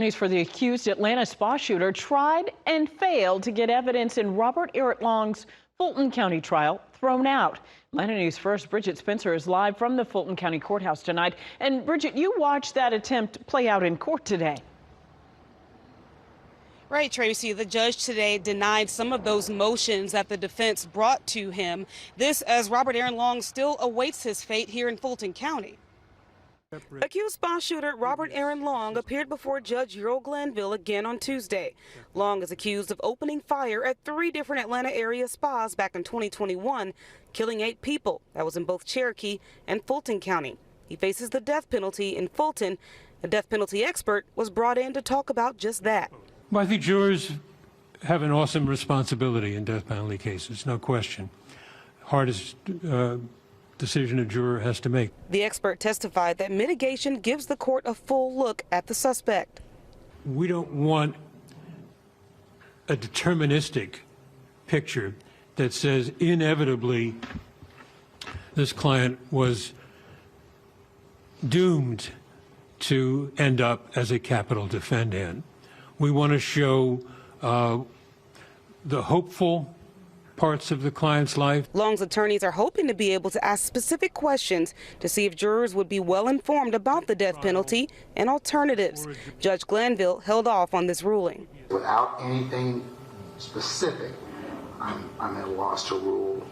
News for the accused Atlanta spa shooter tried and failed to get evidence in Robert Eric Long's Fulton County trial thrown out. Atlanta News First Bridget Spencer is live from the Fulton County Courthouse tonight. And Bridget, you watched that attempt play out in court today. Right, Tracy. The judge today denied some of those motions that the defense brought to him. This as Robert Aaron Long still awaits his fate here in Fulton County. Accused spa shooter Robert Aaron Long appeared before Judge Earl Glanville again on Tuesday. Long is accused of opening fire at 3 different Atlanta area spas back in 2021, killing 8 people. That was in both Cherokee and Fulton County. He faces the death penalty in Fulton. A death penalty expert was brought in to talk about just that. Well, I think jurors have an awesome responsibility in death penalty cases, no question. Hardest decision a juror has to make. The expert testified that mitigation gives the court a full look at the suspect. We don't want a deterministic picture that says inevitably this client was doomed to end up as a capital defendant. We want to show the hopeful parts of the client's life. Long's attorneys are hoping to be able to ask specific questions to see if jurors would be well informed about the death penalty and alternatives. Judge Glanville held off on this ruling. Without anything specific, I'm at a loss to rule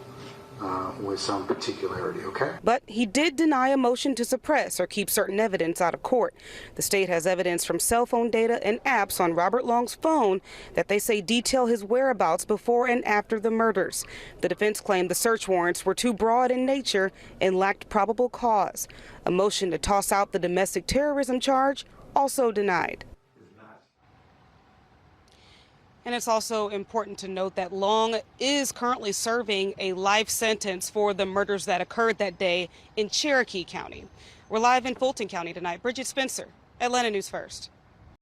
with some particularity, okay? But he did deny a motion to suppress or keep certain evidence out of court. The state has evidence from cell phone data and apps on Robert Long's phone that they say detail his whereabouts before and after the murders. The defense claimed the search warrants were too broad in nature and lacked probable cause. A motion to toss out the domestic terrorism charge also denied. And it's also important to note that Long is currently serving a life sentence for the murders that occurred that day in Cherokee County. We're live in Fulton County tonight. Bridget Spencer, Atlanta News First.